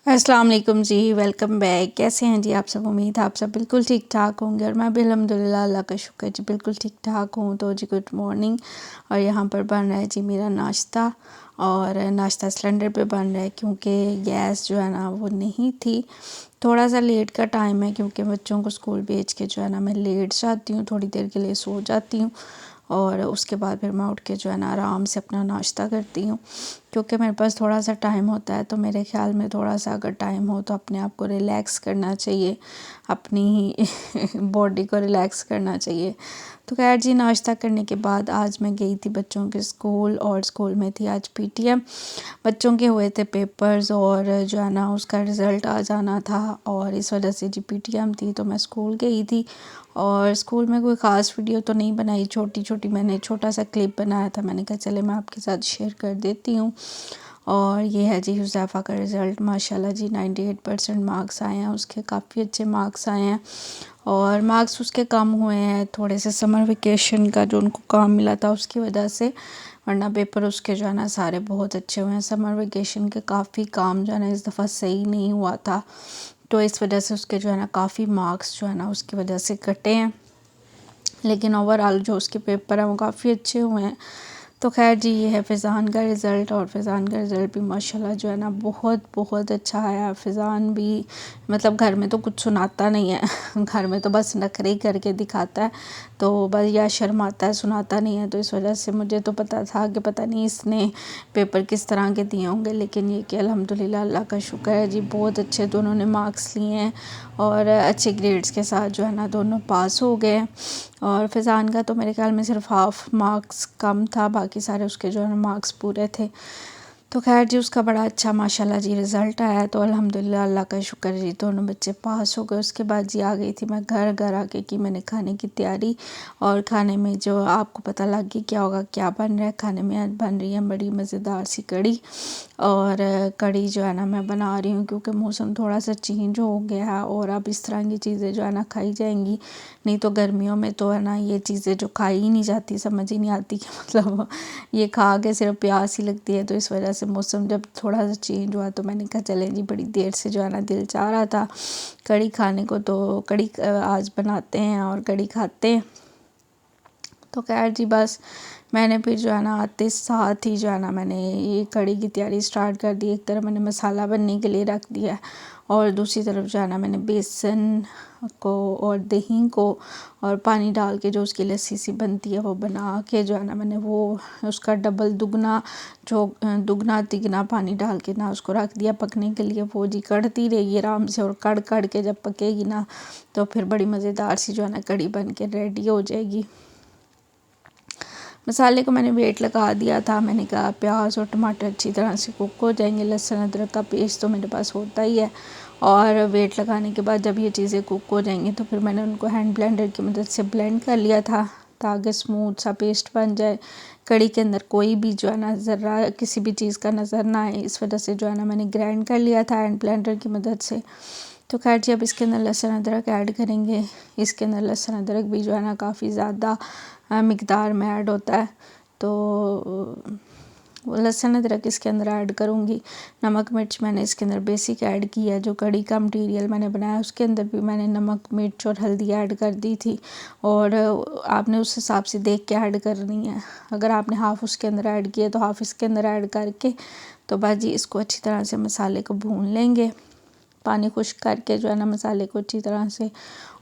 अस्सलाम वालेकुम जी, welcome back. कैसे हैं जी आप सब? उम्मीद है आप सब बिल्कुल ठीक ठाक होंगे और मैं भी अल्हम्दुलिल्लाह अल्लाह का शुक्र जी बिल्कुल ठीक ठाक हूँ। तो जी गुड मॉर्निंग। और यहाँ पर बन रहा है जी मेरा नाश्ता, और नाश्ता सिलेंडर पे बन रहा है क्योंकि गैस जो है ना वो नहीं थी। थोड़ा सा लेट का टाइम है क्योंकि बच्चों को स्कूल भेज के जो है ना मैं लेट जाती हूँ, थोड़ी देर के लिए सो जाती हूँ और उसके बाद फिर मैं उठ के जो है ना आराम से अपना नाश्ता करती हूँ। क्योंकि मेरे पास थोड़ा सा टाइम होता है तो मेरे ख़्याल में थोड़ा सा अगर टाइम हो तो अपने आप को रिलैक्स करना चाहिए, अपनी बॉडी को रिलैक्स करना चाहिए। तो खैर जी, नाश्ता करने के बाद आज मैं गई थी बच्चों के स्कूल, और स्कूल में थी आज पीटीएम। बच्चों के हुए थे पेपर्स और जो है ना उसका रिज़ल्ट आ जाना था, और इस वजह से जी पीटीएम थी तो मैं स्कूल गई थी। और स्कूल में कोई ख़ास वीडियो तो नहीं बनाई, छोटी छोटी मैंने छोटा सा क्लिप बनाया था। मैंने कहा चले मैं आपके साथ शेयर कर देती हूँ। और ये है जी हुज़ैफ़ा का रिज़ल्ट, माशाल्लाह जी 98% मार्क्स आए हैं उसके, काफ़ी अच्छे मार्क्स आए हैं। और मार्क्स उसके कम हुए हैं थोड़े से समर वेकेशन का जो उनको काम मिला था उसकी वजह से, वरना पेपर उसके जो है ना सारे बहुत अच्छे हुए हैं। समर वेकेशन के काफ़ी काम जो है ना इस दफ़ा सही नहीं हुआ था, तो इस वजह से उसके जो है ना काफ़ी मार्क्स जो है ना उसकी वजह से कटे हैं। लेकिन ओवरऑल जो उसके पेपर हैं वो काफ़ी अच्छे हुए हैं। तो खैर जी, ये है फ़ैज़ान का रिज़ल्ट, और फ़ैज़ान का रिज़ल्ट भी माशाल्लाह जो है ना बहुत बहुत अच्छा आया। फ़ैज़ान भी मतलब घर में तो कुछ सुनाता नहीं है घर में तो बस नखरे ही करके दिखाता है, तो बस या शर्माता है, सुनाता नहीं है। तो इस वजह से मुझे तो पता था कि पता नहीं इसने पेपर किस तरह के दिए होंगे, लेकिन ये कि अल्हम्दुलिल्लाह अल्लाह का शुक्र है जी, बहुत अच्छे दोनों ने मार्क्स लिए हैं और अच्छे ग्रेड्स के साथ जो है ना दोनों पास हो गए। और फ़ैज़ान का तो मेरे ख़्याल में सिर्फ हाफ़ मार्क्स कम था, बाकी सारे उसके जो है मार्क्स पूरे थे। तो खैर जी, उसका बड़ा अच्छा माशाल्लाह जी रिज़ल्ट आया, तो अल्हम्दुलिल्लाह अल्लाह का शुक्र जी, दोनों बच्चे पास हो गए। उसके बाद जी आ गई थी मैं घर आके की मैंने खाने की तैयारी, और खाने में जो आपको पता लग गई क्या होगा, क्या बन रहा है खाने में। आज बन रही है बड़ी मज़ेदार सी कड़ी, और कड़ी जो है ना मैं बना रही हूँ क्योंकि मौसम थोड़ा सा चेंज हो गया है और अब इस तरह की चीज़ें जो है ना खाई जाएंगी। नहीं तो गर्मियों में तो है ना ये चीज़ें जो खाई ही नहीं जाती, समझ ही नहीं आती कि मतलब ये खा के सिर्फ प्यास ही लगती है। तो इस वजह से मौसम जब थोड़ा सा चेंज हुआ तो मैंने कहा चलें जी, बड़ी देर से जो है ना दिल चाह रहा था कड़ी खाने को, तो कड़ी आज बनाते हैं और कड़ी खाते हैं। तो खैर जी, बस मैंने फिर जो है ना आते साथ ही जो है ना मैंने ये कड़ी की तैयारी स्टार्ट कर दी। एक तरफ मैंने मसाला बनने के लिए रख दिया और दूसरी तरफ जो है ना मैंने बेसन को और दही को और पानी डाल के जो उसकी लस्सी सी बनती है वो बना के जो है ना मैंने वो उसका डबल दुगना जो दुगना तिगना पानी डाल के ना उसको रख दिया पकने के लिए। वो जी कढ़ती रहेगी आराम से, और कढ़ कढ़ के जब पकेगी ना तो फिर बड़ी मज़ेदार सी जो है ना कड़ी बन के रेडी हो जाएगी। मसाले को मैंने वेट लगा दिया था, मैंने कहा प्याज और टमाटर अच्छी तरह से कुक हो जाएंगे। लहसुन अदरक का पेस्ट तो मेरे पास होता ही है, और वेट लगाने के बाद जब ये चीज़ें कुक हो जाएंगी तो फिर मैंने उनको हैंड ब्लेंडर की मदद से ब्लेंड कर लिया था ताकि स्मूथ सा पेस्ट बन जाए। कड़ी के अंदर कोई भी जो है ना ज़रा किसी भी चीज़ का नज़र ना आए, इस वजह से जो है ना मैंने ग्राइंड कर लिया था हैंड ब्लेंडर की मदद से। तो खैर जी, अब इसके अंदर लहसुन अदरक ऐड करेंगे। इसके अंदर लहसुन अदरक भी जो है ना काफ़ी ज़्यादा मिकदार में ऐड होता है, तो लहसुन अदरक इसके अंदर ऐड करूँगी। नमक मिर्च मैंने इसके अंदर बेसिक ऐड की है, जो कड़ी का मटीरियल मैंने बनाया उसके अंदर भी मैंने नमक मिर्च और हल्दी ऐड कर दी थी, और आपने उस हिसाब से देख के ऐड करनी है। अगर आपने हाफ़ उसके अंदर ऐड किया तो हाफ़ इसके अंदर ऐड करके तो बस जी इसको अच्छी तरह से मसाले को भून लेंगे। पानी खुश्क करके जो है ना मसाले को अच्छी तरह से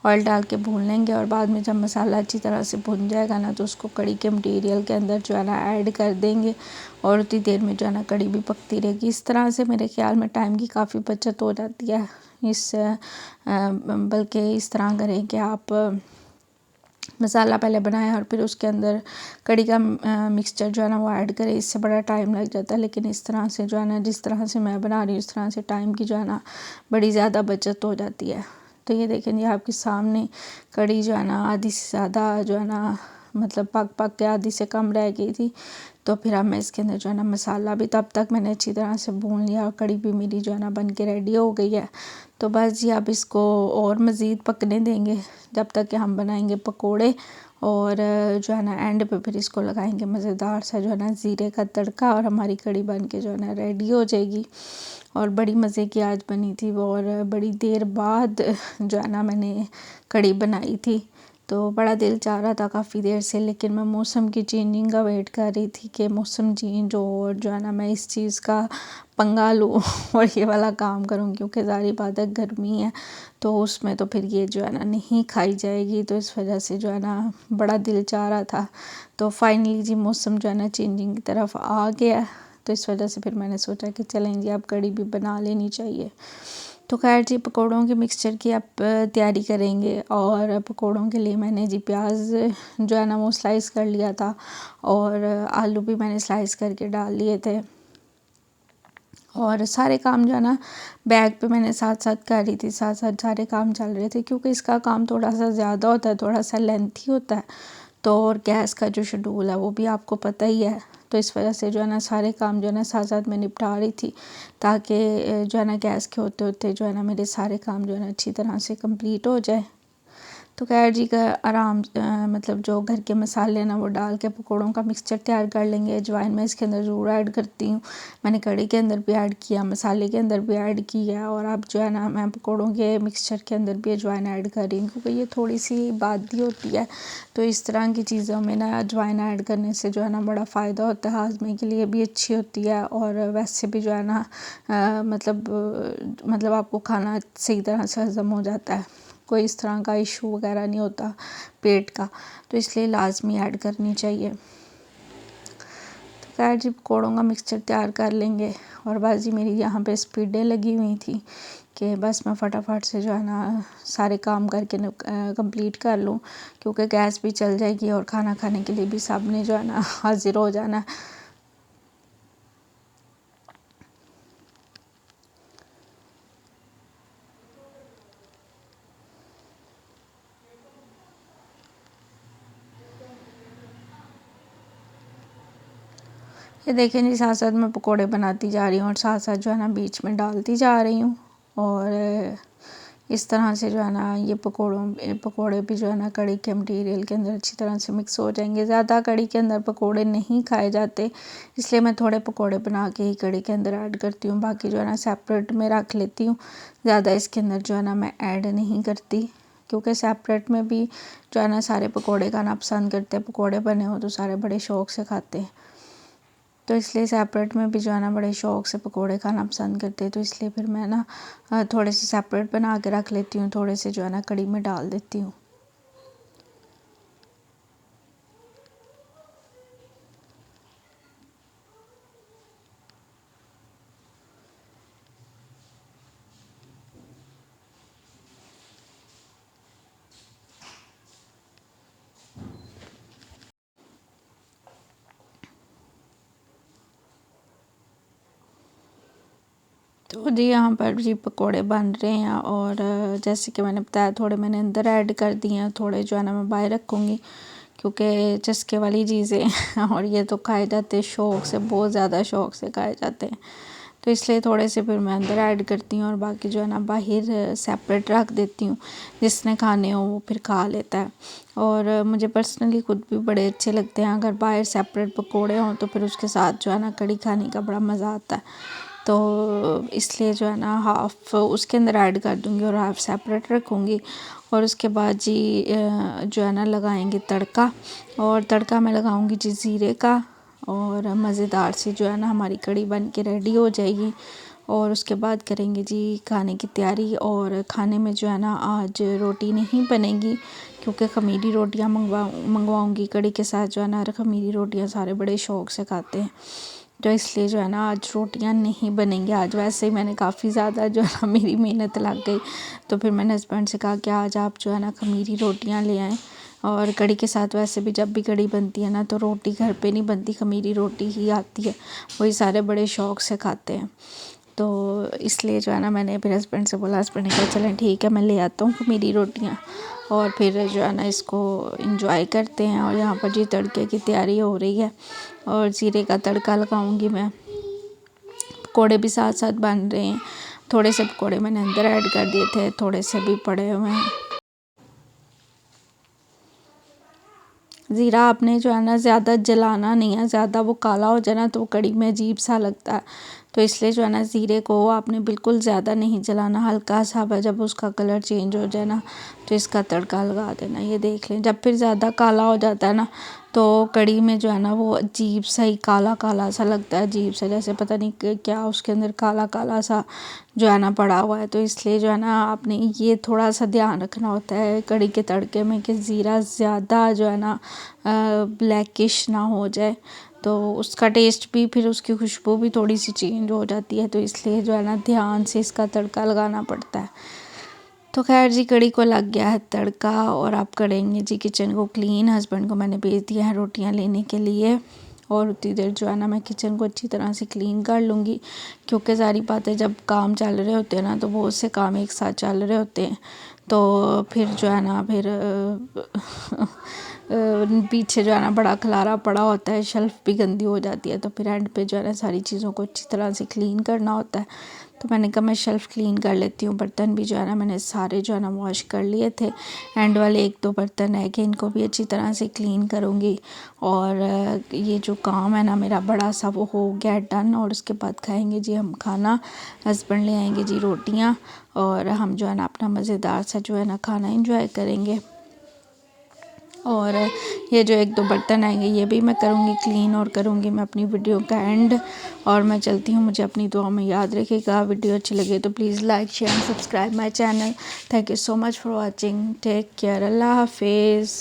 ऑयल डाल के भून लेंगे, और बाद में जब मसाला अच्छी तरह से भुन जाएगा ना तो उसको कड़ी के मटीरियल के अंदर जो है ना ऐड कर देंगे, और उतनी देर में जो है ना कड़ी भी पकती रहेगी। इस तरह से मेरे ख्याल में टाइम की काफ़ी बचत हो जाती है। बल्कि इस तरह करें कि आप मसाला पहले बनाएं और फिर उसके अंदर कड़ी का मिक्सचर जो है ना वो ऐड करें, इससे बड़ा टाइम लग जाता है। लेकिन इस तरह से जो है ना जिस तरह से मैं बना रही हूँ इस तरह से टाइम की जो है ना बड़ी ज़्यादा बचत हो जाती है। तो ये देखें जी, आपके सामने कड़ी जो है ना आधी से ज़्यादा जो है ना मतलब पक के आधी से कम रह गई थी। तो फिर अब मैं इसके अंदर जो है ना मसाला भी तब तक मैंने अच्छी तरह से भून लिया, और कड़ी भी मेरी जो है ना बन के रेडी हो गई है। तो बस जी अब इसको और मज़ीद पकने देंगे जब तक कि हम बनाएंगे पकोड़े, और जो है ना एंड पे फिर इसको लगाएंगे मज़ेदार सा जो है ना ज़ीरे का तड़का, और हमारी कड़ी बन के जो है ना रेडी हो जाएगी। और बड़ी मज़े की आज बनी थी वो, और बड़ी देर बाद जो है ना मैंने कड़ी बनाई थी। तो बड़ा दिल चाह रहा था काफ़ी देर से, लेकिन मैं मौसम की चेंजिंग का वेट कर रही थी कि मौसम चेंज हो और जो है ना मैं इस चीज़ का पंगा लूँ और ये वाला काम करूँ, क्योंकि ज़ाहिर बात है गर्मी है तो उसमें तो फिर ये जो है ना नहीं खाई जाएगी। तो इस वजह से जो है ना बड़ा दिल चाह रहा था। तो फाइनली जी मौसम जो है ना चेंजिंग की तरफ आ गया, तो इस वजह से फिर मैंने सोचा कि चलें जी अब कड़ी भी बना लेनी चाहिए। तो खैर जी पकौड़ों के मिक्सचर की आप तैयारी करेंगे, और पकौड़ों के लिए मैंने जी प्याज जो है ना वो स्लाइस कर लिया था, और आलू भी मैंने स्लाइस करके डाल लिए थे, और सारे काम जो है ना बैग पे मैंने साथ साथ कर रही थी, साथ साथ सारे काम चल रहे थे, क्योंकि इसका काम थोड़ा सा ज़्यादा होता है, थोड़ा सा लेंथी होता है। तो और गैस का जो शेड्यूल है वो भी आपको पता ही है, तो इस वजह से जो है ना सारे काम जो है ना साथ साथ मैं निपटा रही थी, ताकि जो है ना गैस के होते होते जो है ना मेरे सारे काम जो है ना अच्छी तरह से कंप्लीट हो जाए। तो खैर जी का आराम मतलब जो घर के मसाले ना वो डाल के पकौड़ों का मिक्सचर तैयार कर लेंगे। अजवाइन मैं इसके अंदर ज़रूर ऐड करती हूँ, मैंने कड़ी के अंदर भी ऐड किया, मसाले के अंदर भी ऐड किया, और अब जो है ना मैं पकौड़ों के मिक्सचर के अंदर भी अजवाइन ऐड कर रही हूँ, क्योंकि ये थोड़ी सी बादी होती है। तो इस तरह की चीज़ों में ना अजवाइन ऐड करने से जो है ना बड़ा फ़ायदा होता है, हाजमे के लिए भी अच्छी होती है, और वैसे भी जो है ना मतलब आपको खाना सही तरह से हज़म हो जाता है, कोई इस तरह का इशू वगैरह नहीं होता पेट का, तो इसलिए लाजमी ऐड करनी चाहिए। तो खैर जी पकौड़ों का मिक्सचर तैयार कर लेंगे, और बस जी मेरी यहाँ पे स्पीडें लगी हुई थी कि बस मैं फटाफट से जो है ना सारे काम करके कंप्लीट कर लूँ, क्योंकि गैस भी चल जाएगी और खाना खाने के लिए भी सब ने जो है ना हाजिर हो जाना है। ये देखें जी साथ साथ मैं पकोड़े बनाती जा रही हूँ, और साथ साथ जो है ना बीच में डालती जा रही हूँ, और इस तरह से जो है ना ये पकोड़े भी जो है ना कड़ी के मटीरियल के अंदर अच्छी तरह से मिक्स हो जाएंगे। ज़्यादा कड़ी के अंदर पकोड़े नहीं खाए जाते, इसलिए मैं थोड़े पकोड़े बना के ही कड़ी के अंदर ऐड करती हूँ, बाकी जो है ना सेपरेट में रख लेती हूँ। ज़्यादा इसके अंदर जो है ना मैं ऐड नहीं करती, क्योंकि सेपरेट में भी जो है ना सारे पकोड़े खाना पसंद करते हैं, पकोड़े बने हो तो सारे बड़े शौक़ से खाते हैं, तो इसलिए सेपरेट में भी जो है ना बड़े शौक़ से पकोड़े खाना पसंद करते हैं। तो इसलिए फिर मैं ना थोड़े से सेपरेट बना के रख लेती हूँ, थोड़े से जो है ना कड़ी में डाल देती हूँ। तो जी यहाँ पर जी पकोड़े बन रहे हैं, और जैसे कि मैंने बताया थोड़े मैंने अंदर ऐड कर दिए हैं, थोड़े जो है ना मैं बाहर रखूँगी, क्योंकि चस्के वाली चीज़ें और ये तो खाए जाते हैं शौक़ से, बहुत ज़्यादा शौक़ से खाए जाते हैं, तो इसलिए थोड़े से फिर मैं अंदर ऐड करती हूँ, और बाकी जो है ना बाहर सेपरेट रख देती हूँ, जिसने खाने हो वो फिर खा लेता है। और मुझे पर्सनली खुद भी बड़े अच्छे लगते हैं, अगर बाहर सेपरेट पकोड़े हों तो फिर उसके साथ जो है ना कड़ी खाने का बड़ा मज़ा आता है। तो इसलिए जो है ना हाफ़ उसके अंदर ऐड कर दूँगी और हाफ़ सेपरेट रखूँगी, और उसके बाद जी जो है ना लगाएंगे तड़का, और तड़का मैं लगाऊँगी जी ज़ीरे का, और मज़ेदार सी जो है ना हमारी कड़ी बन के रेडी हो जाएगी। और उसके बाद करेंगे जी खाने की तैयारी, और खाने में जो है ना आज रोटी नहीं बनेगी, क्योंकि ख़मीरी रोटियां मंगवाऊँगी कड़ी के साथ, जो है ना ख़मीरी रोटियां सारे बड़े शौक़ से खाते हैं, तो इसलिए जो है ना आज रोटियां नहीं बनेंगी। आज वैसे ही मैंने काफ़ी ज़्यादा जो है ना मेरी मेहनत लग गई, तो फिर मैंने हस्बैंड से कहा कि आज आप जो है ना ख़मीरी रोटियां ले आएँ, और कड़ी के साथ वैसे भी जब भी कड़ी बनती है ना तो रोटी घर पे नहीं बनती, ख़मीरी रोटी ही आती है, वही सारे बड़े शौक़ से खाते हैं। तो इसलिए जो है ना मैंने फिर हस्बैंड से बोला, हस्बैंड ने कहा चलें ठीक है मैं ले आता हूँ ख़मीरी रोटियाँ, और फिर जो है ना इसको इंजॉय करते हैं। और यहाँ पर जी तड़के की तैयारी हो रही है, और ज़ीरे का तड़का लगाऊंगी मैं, पकोड़े भी साथ साथ बन रहे हैं, थोड़े से पकोड़े मैंने अंदर ऐड कर दिए थे, थोड़े से भी पड़े हुए हैं। ज़ीरा आपने जो है ना ज़्यादा जलाना नहीं है, ज़्यादा वो काला हो जाए ना तो कड़ी में अजीब सा लगता है, तो इसलिए जो है ना ज़ीरे को आपने बिल्कुल ज़्यादा नहीं जलाना, हल्का सा जब उसका कलर चेंज हो जाए ना तो इसका तड़का लगा देना। ये देख लें, जब फिर ज़्यादा काला हो जाता है ना तो कड़ी में जो है ना वो अजीब सा ही काला काला सा लगता है, अजीब सा, जैसे पता नहीं क्या उसके अंदर काला काला सा जो है ना पड़ा हुआ है। तो इसलिए जो है ना आपने ये थोड़ा सा ध्यान रखना होता है कड़ी के तड़के में कि ज़ीरा ज़्यादा जो है ना ब्लैकिश ना हो जाए, तो उसका टेस्ट भी, फिर उसकी खुशबू भी थोड़ी सी चेंज हो जाती है। तो इसलिए जो है ना ध्यान से इसका तड़का लगाना पड़ता है। तो खैर जी, कड़ी को लग गया है तड़का और आप करेंगे जी किचन को क्लीन। हस्बैंड को मैंने भेज दिया है रोटियां लेने के लिए और उतनी देर जो है ना मैं किचन को अच्छी तरह से क्लीन कर लूँगी, क्योंकि सारी बातें जब काम चल रहे होते हैं ना तो बहुत से काम एक साथ चल रहे होते हैं, तो फिर जो है ना फिर पीछे जो है ना बड़ा खलारा पड़ा होता है, शेल्फ़ भी गंदी हो जाती है, तो फिर एंड पे जो है ना सारी चीज़ों को अच्छी तरह से क्लीन करना होता है। तो मैंने कहा मैं शेल्फ़ क्लीन कर लेती हूँ। बर्तन भी जो है ना मैंने सारे जो है ना वॉश कर लिए थे, एंड वाले 1-2 बर्तन है कि इनको भी अच्छी तरह से क्लीन करूँगी। और ये जो काम है ना मेरा बड़ा सा वो हो गया डन, और उसके बाद खाएंगे जी हम खाना। हस्बैंड ले आएंगे जी रोटियाँ और हम जो है ना अपना मज़ेदार सा जो है ना खाना एंजॉय करेंगे। और ये जो 1-2 बर्तन आएंगे ये भी मैं करूँगी क्लीन, और करूँगी मैं अपनी वीडियो का एंड। और मैं चलती हूँ, मुझे अपनी दुआ में याद रखिएगा। वीडियो अच्छी लगे तो please like share and subscribe my channel. Thank you so much for watching. Take care. अल्लाह हाफिज़।